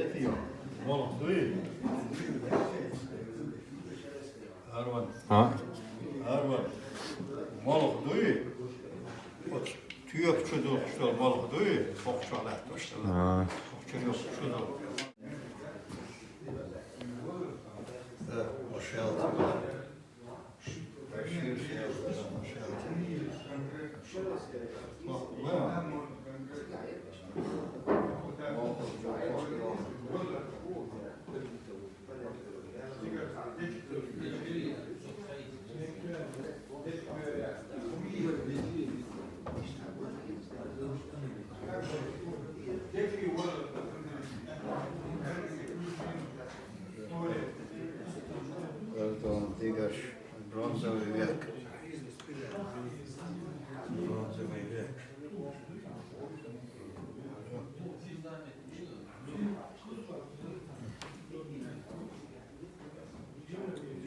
Yetiyor. Balık değil. Harman. Ha? Harman. Balık değil. Tüyek çocuk işte balık değil. Çok çalak işte. Ha. Çok çocuk. Hoş geldin. Pardon, diğer bronzowy wiek. Brązowy wiek.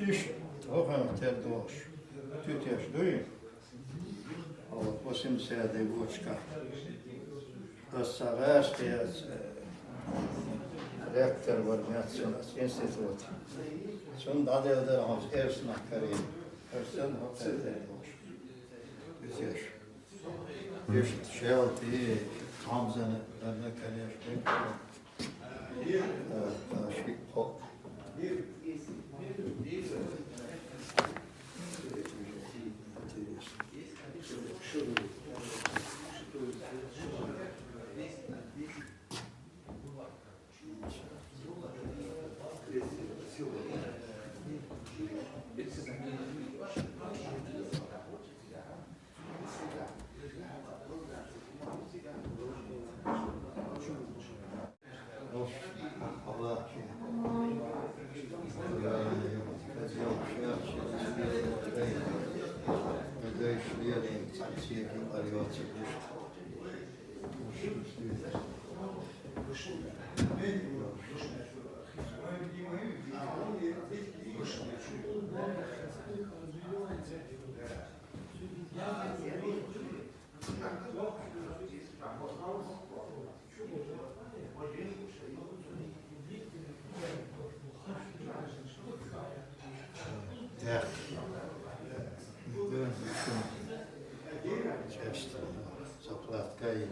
İş, trochę terdosz. Ty też, duj. O, 80 włóczka. To Saraszty jest rektor Warmiatsjonas Institut. Sen hade jag där hans ersnackare. Sen har jag terdosz. Ty też. Just själv till Hamzan, där kan jag spela. Skiphopp. Allah Ja. Часто заплатка и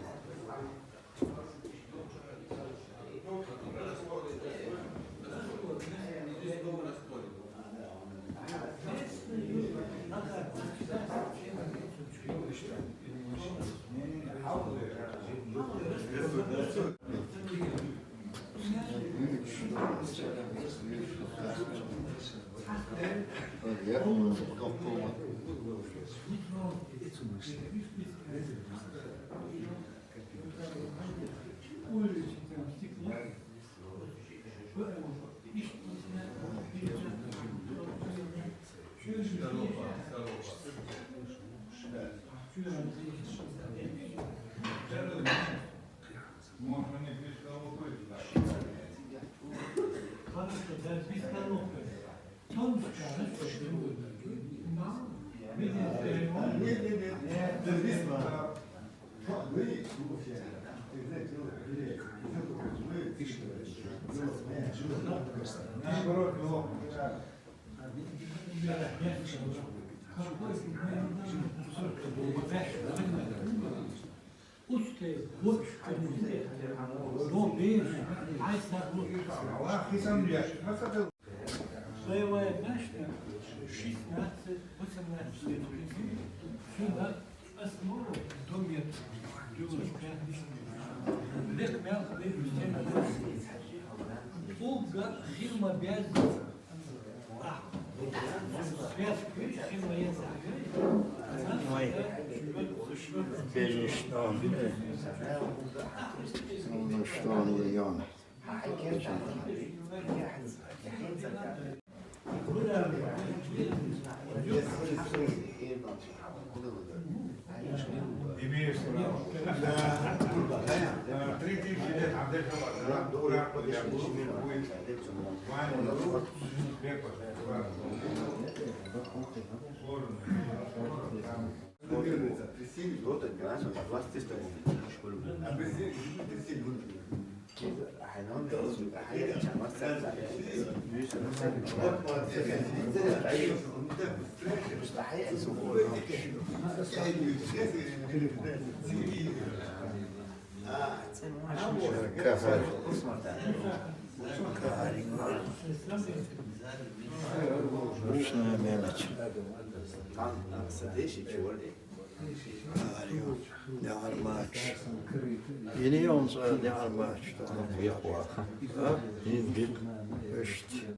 Своего однажды 16-18 сюда основу до метра. Лек мягкий Долго фирма обязана. Связь фирма Bežistan. Ono što je on. كفر شنو Mehmet? Ne armaç. Yeni yolun sonra ne armaç. Ha? Yeni bir. İşte.